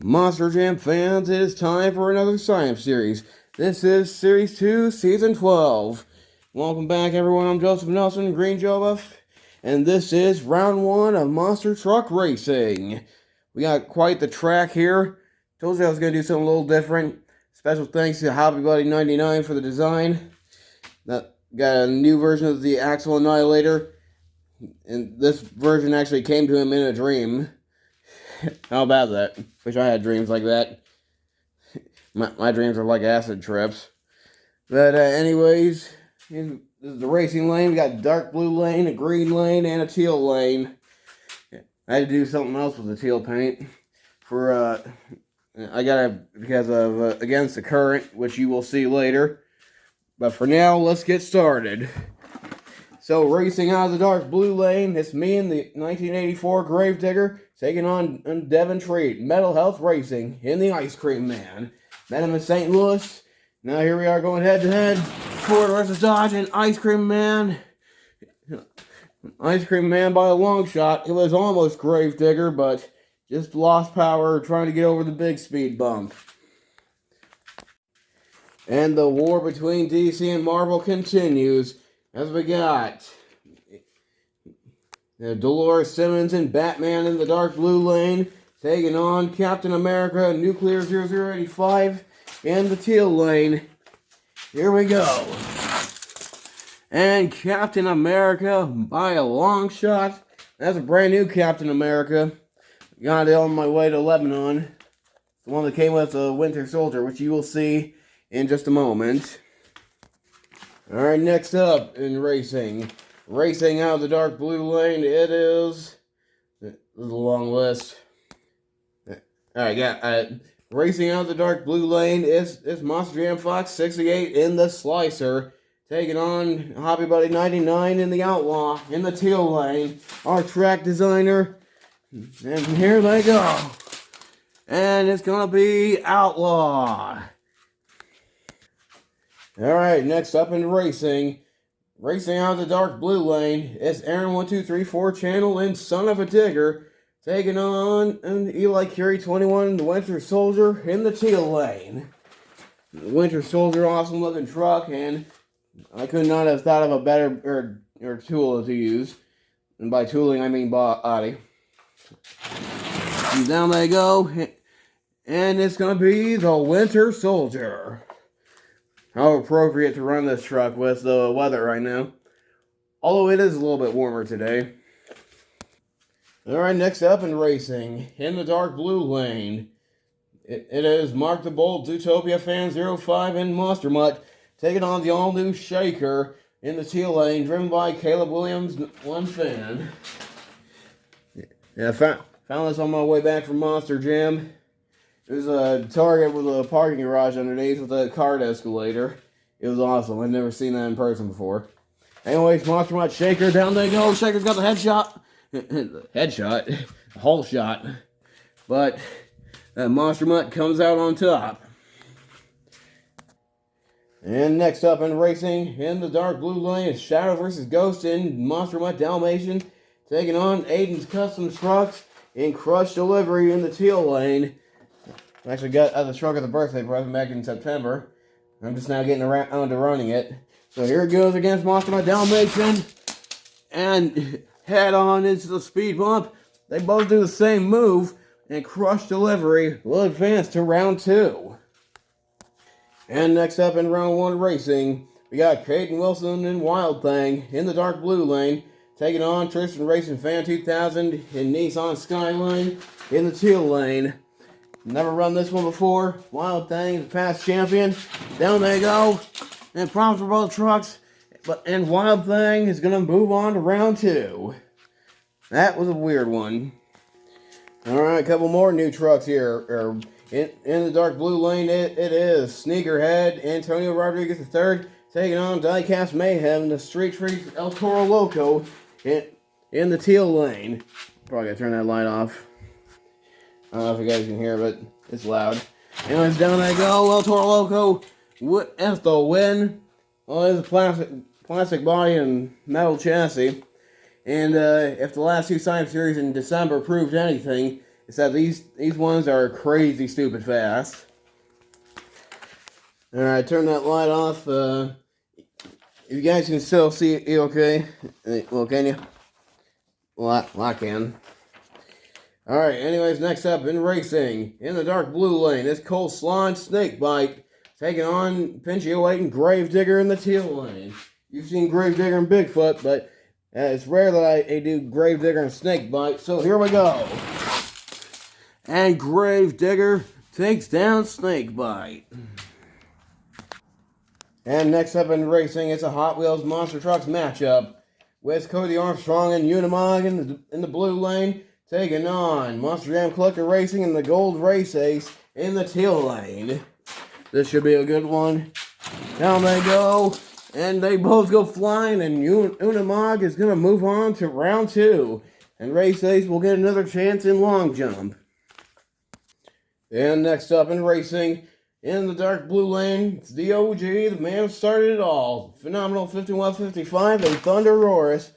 Monster Jam fans, it is time for another science series. This is Series 2, Season 12. Welcome back, everyone. I'm Joseph Nelson, Green Jobuff, and this is Round 1 of Monster Truck Racing. We got quite the track here. Told you I was going to do something a little different. Special thanks to Hobby Buddy 99 for the design. Got a new version of the Axle Annihilator, and this version actually came to him in a dream. How about that? Wish I had dreams like that. My dreams are like acid trips. But anyways, this is the racing lane. We got a dark blue lane, a green lane, and a teal lane. I had to do something else with the teal paint. I got it because of against the current, which you will see later. But for now, let's get started. So, racing out of the dark blue lane, it's me and the 1984 Gravedigger taking on Devon Treat, Metal Health Racing, in the Ice Cream Man. Met him in St. Louis. Now here we are going head to head. Ford versus Dodge and Ice Cream Man. Ice Cream Man by a long shot. It was almost Gravedigger, but just lost power trying to get over the big speed bump. And the war between DC and Marvel continues. As we got Dolores Simmons and Batman in the dark blue lane, taking on Captain America Nuclear 0085 in the teal lane. Here we go. And Captain America by a long shot. That's a brand new Captain America. Got it on my way to Lebanon. The one that came with the Winter Soldier, which you will see in just a moment. Alright, next up in racing. Racing out of the dark blue lane, it is... This is a long list. Alright, racing out of the dark blue lane is Monster Jam Fox 68 in the Slicer. Taking on Hobby Buddy 99 in the Outlaw in the teal lane. Our track designer. And here they go. And it's gonna be Outlaw. Alright, next up in racing. Racing out of the dark blue lane, it's Aaron1234 Channel and Son of a Digger. Taking on Eli Curie 21, the Winter Soldier in the teal lane. The Winter Soldier, awesome looking truck, and I could not have thought of a better or tool to use. And by tooling, I mean body. And down they go, and it's going to be the Winter Soldier. How appropriate to run this truck with the weather right now. Although it is a little bit warmer today. Alright, next up in racing, in the dark blue lane, it is Mark the Bold, Zootopia Fan 05 and Monster Mutt, taking on the all-new Shaker in the teal lane, driven by Caleb Williams, one fan. Yeah, I found this on my way back from Monster Jam. It was a Target with a parking garage underneath with a cart escalator. It was awesome. I'd never seen that in person before. Anyways, Monster Mutt Shaker, down they go. Shaker's got the headshot. Headshot. Whole shot. But Monster Mutt comes out on top. And next up in racing, in the dark blue lane, is Shadow vs. Ghost in Monster Mutt Dalmatian. Taking on Aiden's Custom Trucks in Crush Delivery in the teal lane. I actually got the truck as a birthday present back in September. I'm just now getting around to running it. So here it goes against Monster Mutt Dalmatian. And head on into the speed bump. They both do the same move. And Crush Delivery will advance to round 2. And next up in round 1 racing, we got Caden Wilson and Wild Thing in the dark blue lane. Taking on Tristan Racing Fan 2000 in Nissan Skyline in the teal lane. Never run this one before. Wild Thing, the past champion. Down they go. And problems for both trucks. And Wild Thing is going to move on to round 2. That was a weird one. Alright, a couple more new trucks here. In the dark blue lane, it is Sneakerhead, Antonio Rodriguez III, taking on Diecast Mayhem, the Street Treat El Toro Loco in the teal lane. Probably gotta turn that light off. I don't know if you guys can hear, but it's loud. Anyways, down they go. El Toro Loco as the win. Well, it's a plastic body and metal chassis. And if the last 2 science series in December proved anything, Except these ones are crazy stupid fast. Alright, turn that light off. If you guys can still see it, okay? Well, can you? Well, I can. Alright, anyways, next up in racing, in the dark blue lane, it's Cole Slon Snakebite taking on Pinchy 08 and Gravedigger in the teal lane. You've seen Gravedigger and Bigfoot, but it's rare that I do Gravedigger and Snakebite, so here we go. And Gravedigger takes down Snakebite. And next up in racing, it's a Hot Wheels Monster Trucks matchup with Cody Armstrong and Unimog in the blue lane, taking on Monster Jam Collector Racing and the Gold Race Ace in the teal lane. This should be a good one. Down they go, and they both go flying, and Unimog is going to move on to round 2. And Race Ace will get another chance in long jump. And next up in racing, in the dark blue lane, it's the OG, the man who started it all. Phenomenal 5155 and Thunder Roars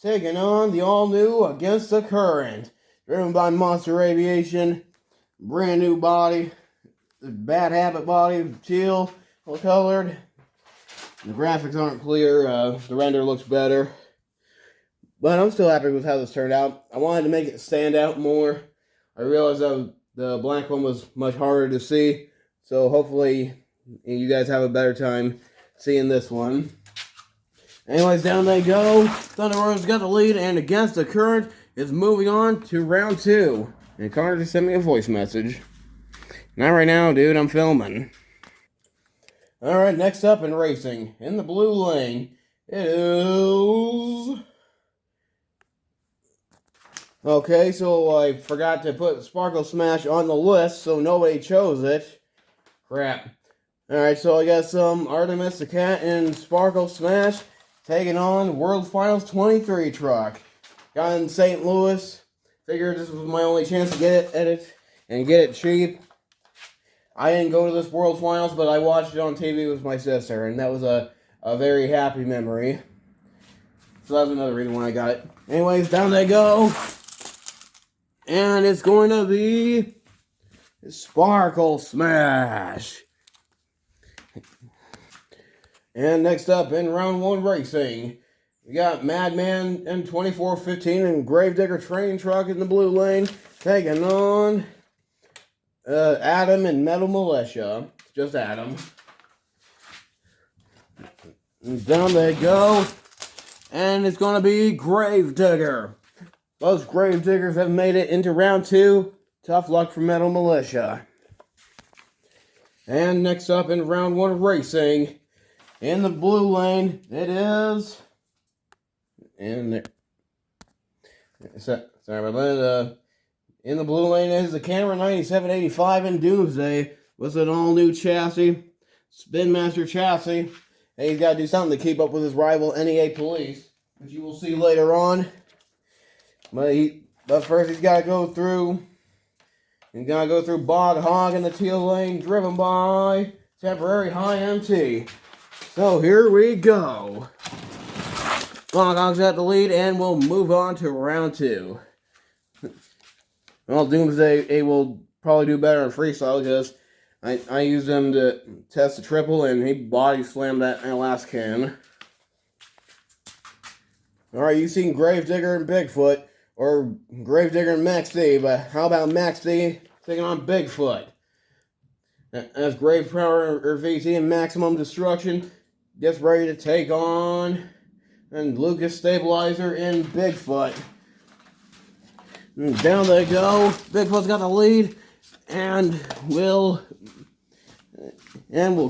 taking on the all-new Against the Current. Driven by Monster Aviation, brand new body, the Bad Habit body, teal, colored. The graphics aren't clear, the render looks better. But I'm still happy with how this turned out. I wanted to make it stand out more. I realized that the black one was much harder to see. So hopefully you guys have a better time seeing this one. Anyways, down they go. Thunder Roar's got the lead, and Against the Current is moving on to round 2. And Connor just sent me a voice message. Not right now, dude. I'm filming. Alright, next up in racing, in the blue lane, it is... Okay, so I forgot to put Sparkle Smash on the list, so nobody chose it. Crap. Alright, so I got some Artemis the Cat and Sparkle Smash taking on World Finals 23 truck. Got in St. Louis. Figured this was my only chance to get it and get it cheap. I didn't go to this World Finals, but I watched it on TV with my sister, and that was a very happy memory. So that's another reason why I got it. Anyways, down they go. And it's going to be Sparkle Smash. And next up in round 1 racing, we got Madman and 2415 and Gravedigger Train Truck in the blue lane taking on Adam and Metal Militia. Just Adam. And down they go. And it's going to be Gravedigger. Both Gravediggers have made it into round 2. Tough luck for Metal Militia. And next up in round 1 racing, in the blue lane, it is... Sorry about that. In the blue lane is the Camera 9785 in Doomsday with an all-new chassis, Spin Master chassis. And he's got to do something to keep up with his rival NEA Police, which you will see later on. But first he's got to go through... He's got to go through Bog Hog in the teal lane, driven by Temporary High MT. So here we go. Bog Hog's at the lead, and we'll move on to round 2. Well, Doomsday will probably do better in freestyle because I used him to test the triple, and he body slammed that last can. Alright, you've seen Gravedigger and Bigfoot, or Gravedigger and Max D, but how about Max D taking on Bigfoot? As Grave Power or VT and Maximum Destruction gets ready to take on and Lucas Stabilizer and Bigfoot. And down they go. Bigfoot's got the lead and will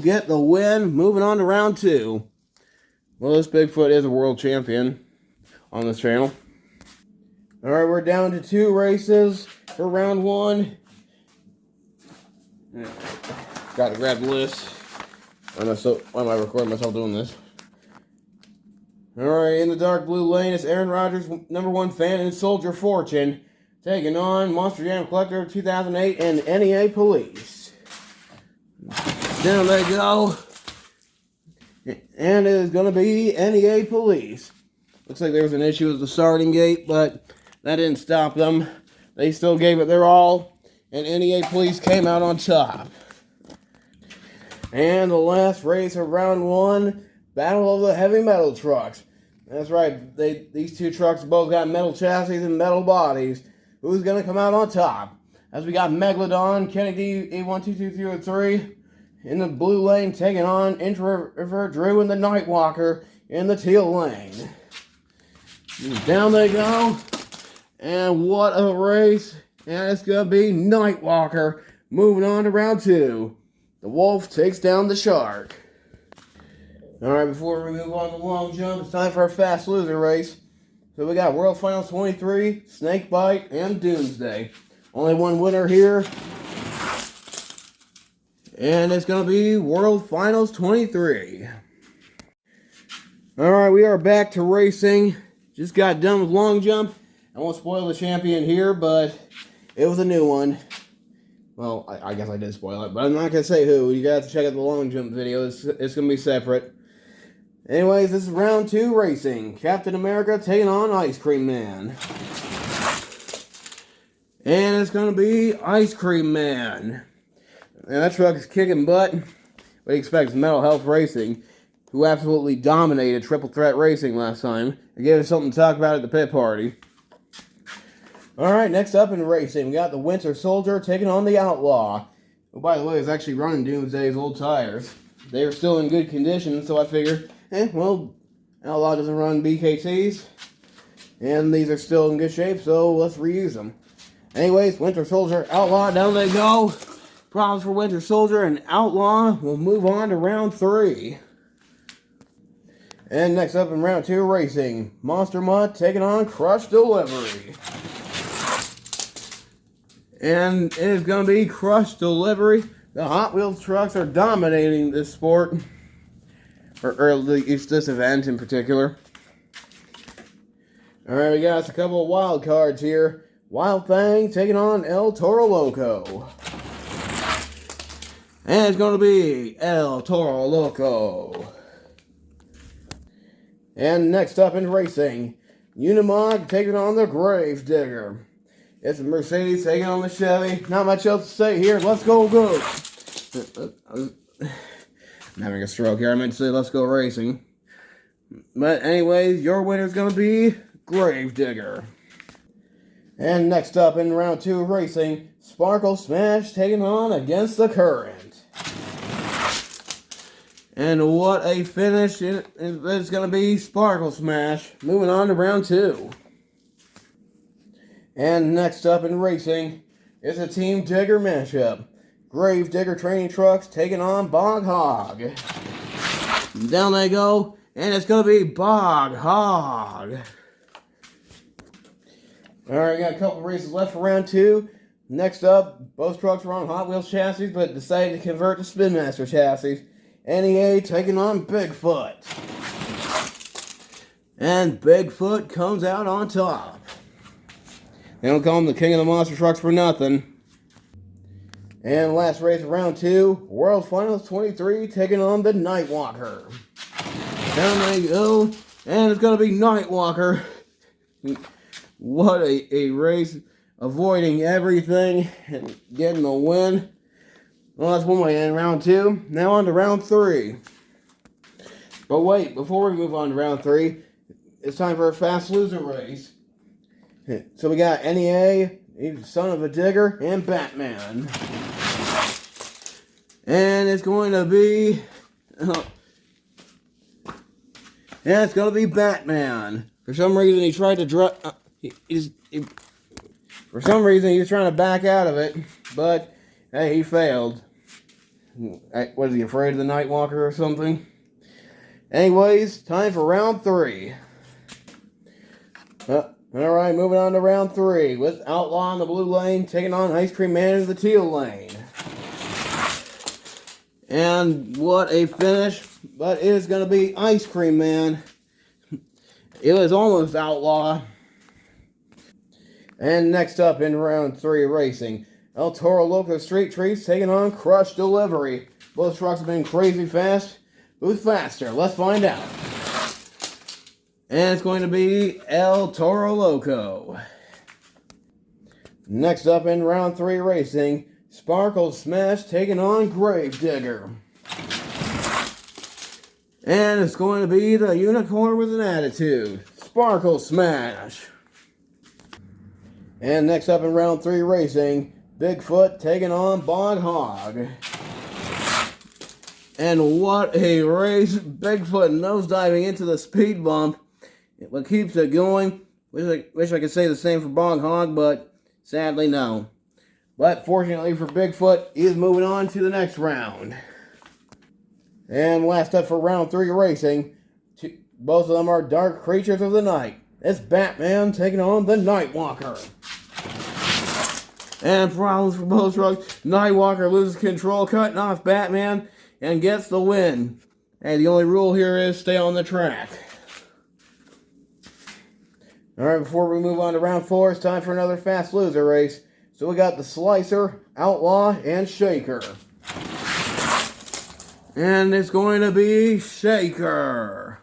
get the win. Moving on to round 2. Well, this Bigfoot is a world champion on this channel. Alright, we're down to 2 races for round 1. Gotta grab the list. Why am I recording myself doing this? Alright, in the dark blue lane, it's Aaron Rodgers, #1 fan and Soldier Fortune, taking on Monster Jam Collector 2008 and NEA Police. Down they go. And it is going to be NEA Police. Looks like there was an issue with the starting gate, but that didn't stop them they still gave it their all, and NEA Police came out on top. And the last race of round 1, Battle of the Heavy Metal Trucks. That's right, these two trucks both got metal chassis and metal bodies. Who's going to come out on top? As we got Megalodon, Kennedy E12203 in the blue lane, taking on Introvert Drew and the Nightwalker in the teal lane. Down they go. And what a race. And it's going to be Nightwalker moving on to round 2. The Wolf takes down the Shark. Alright, before we move on to the long jump, it's time for our fast loser race. So we got World Finals 23, Snakebite, and Doomsday. Only one winner here. And it's going to be World Finals 23. Alright, we are back to racing. Just got done with long jump. I won't spoil the champion here, but it was a new one. Well, I guess I did spoil it, but I'm not going to say who. You got to check out the long jump video. It's going to be separate. Anyways, this is round 2 racing. Captain America taking on Ice Cream Man. And it's going to be Ice Cream Man. And that truck is kicking butt. What he expects, Metal Health Racing, who absolutely dominated Triple Threat Racing last time. They gave us something to talk about at the pit party. Alright, next up in racing, we got the Winter Soldier taking on the Outlaw. Who, by the way, is actually running Doomsday's old tires. They are still in good condition, so I figured, well, Outlaw doesn't run BKTs. And these are still in good shape, so let's reuse them. Anyways, Winter Soldier, Outlaw, down they go. Problems for Winter Soldier and Outlaw. We'll move on to round 3. And next up in round 2 racing, Monster Mutt taking on Crush Delivery. And it is going to be Crush Delivery. The Hot Wheels trucks are dominating this sport. Or this event in particular. Alright, we got a couple of wild cards here. Wild Fang taking on El Toro Loco. And it's going to be El Toro Loco. And next up in racing, Unimog taking on the Grave Digger. It's a Mercedes taking on the Chevy. Not much else to say here. Let's go. I'm having a stroke here. I meant to say let's go racing. But anyways, your winner is going to be Grave Digger. And next up in round 2 racing, Sparkle Smash taking on Against the Current. And what a finish it's going to be, Sparkle Smash. Moving on to round 2. And next up in racing is a Team Digger matchup. Grave Digger Training Trucks taking on Bog Hog. Down they go, and it's going to be Bog Hog. Alright, got a couple races left for round 2. Next up, both trucks were on Hot Wheels chassis, but decided to convert to Spin Master chassis. NEA taking on Bigfoot. And Bigfoot comes out on top. They don't call him the king of the monster trucks for nothing. And last race of round 2, World Finals 23 taking on the Nightwalker. Down they go, and it's going to be Nightwalker. What a race, avoiding everything and getting the win. Well, that's one way in round 2. Now on to round 3. But wait, before we move on to round 3, it's time for a fast loser race. So we got NEA, Son of a Digger, and Batman. And it's going to be... it's going to be Batman. For some reason, he tried to... for some reason, he was trying to back out of it. But, hey, he failed. Was he afraid of the Nightwalker or something? Anyways, time for round 3. Alright, moving on to round 3 with Outlaw in the blue lane taking on Ice Cream Man in the teal lane. And what a finish, but it is going to be Ice Cream Man. It was almost Outlaw. And next up in round 3 racing, El Toro Loco Street Treats taking on Crush Delivery. Both trucks have been crazy fast. Who's faster? Let's find out. And it's going to be El Toro Loco. Next up in round 3 racing, Sparkle Smash taking on Gravedigger. And it's going to be the unicorn with an attitude, Sparkle Smash. And next up in round 3 racing, Bigfoot taking on Bog Hog. And what a race. Bigfoot nosediving into the speed bump. What keeps it going. Wish I could say the same for Bog Hog, but sadly no. But fortunately for Bigfoot, he is moving on to the next round. And last up for round 3 racing, both of them are dark creatures of the night. It's Batman taking on the Nightwalker. And problems for both trucks. Nightwalker loses control, cutting off Batman, and gets the win. And the only rule here is stay on the track. Alright, before we move on to round 4, it's time for another fast loser race. So we got the Slicer, Outlaw, and Shaker. And it's going to be Shaker.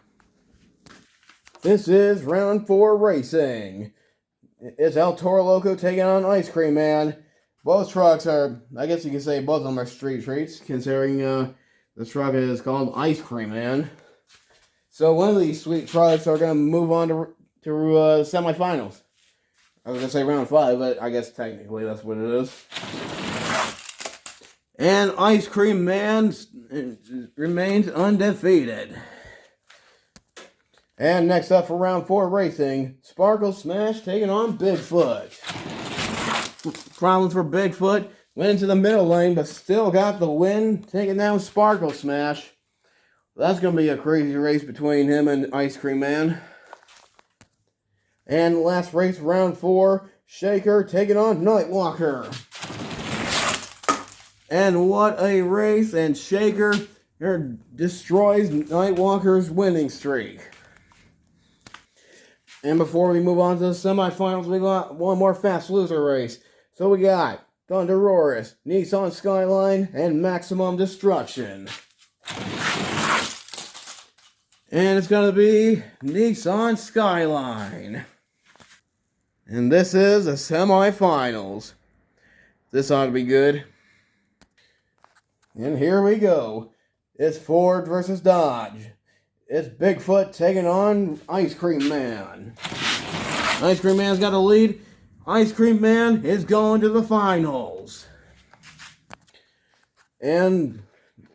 This is round 4 racing. It's El Toro Loco taking on Ice Cream Man. Both trucks are, I guess you could say both of them are street treats, considering the truck is called Ice Cream Man. So one of these sweet trucks are going to move on to semifinals. I was going to say round 5, but I guess technically that's what it is. And Ice Cream Man remains undefeated. And next up for round 4 racing, Sparkle Smash taking on Bigfoot. Problems for Bigfoot. Went into the middle lane, but still got the win, taking down Sparkle Smash. That's going to be a crazy race between him and Ice Cream Man. And last race, round 4, Shaker taking on Nightwalker. And what a race, and Shaker destroys Nightwalker's winning streak. And before we move on to the semifinals, we got one more fast loser race. So we got Thunderoris, Nissan Skyline, and Maximum Destruction. And it's going to be Nissan Skyline. And this is the semifinals. This ought to be good. And here we go. It's Ford versus Dodge. It's Bigfoot taking on Ice Cream Man. Ice Cream Man's got a lead. Ice Cream Man is going to the finals. And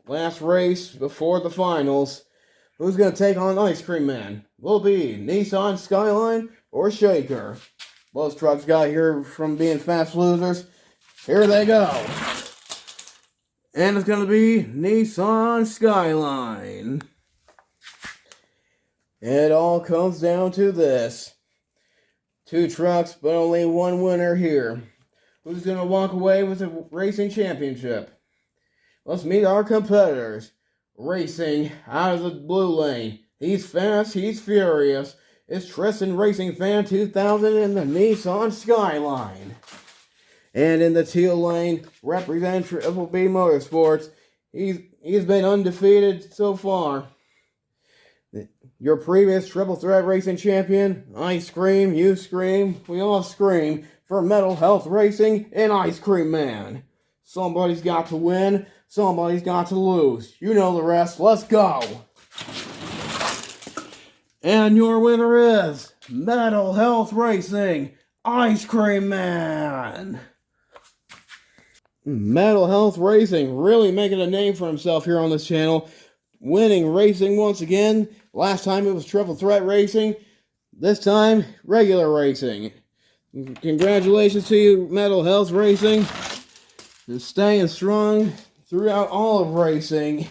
last race before the finals. Who's going to take on Ice Cream Man? Will be Nissan Skyline or Shaker. Both trucks got here from being fast losers. Here they go. And it's going to be Nissan Skyline. It all comes down to this. 2 trucks, but only one winner here. Who's going to walk away with the racing championship? Let's meet our competitors. Racing out of the blue lane. He's fast, he's furious. It's Tristan Racing Fan 2000 in the Nissan Skyline. And in the teal lane, representing Triple B Motorsports. He's been undefeated so far. Your previous Triple Threat Racing champion, I scream, you scream, we all scream for Metal Health Racing and Ice Cream Man. Somebody's got to win, somebody's got to lose. You know the rest, let's go! And your winner is Metal Health Racing, Ice Cream Man! Metal Health Racing really making a name for himself here on this channel. Winning racing once again. Last time it was Triple Threat Racing. This time, regular racing. Congratulations to you, Metal Health Racing. For staying strong throughout all of racing.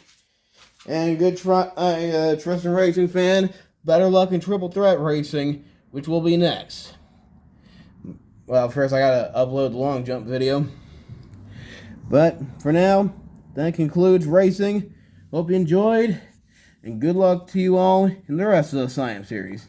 And good Tristan Racing Fan. Better luck in Triple Threat Racing, which will be next. Well, first I gotta upload the long jump video. But for now, that concludes racing. Hope you enjoyed, and good luck to you all in the rest of the Science series.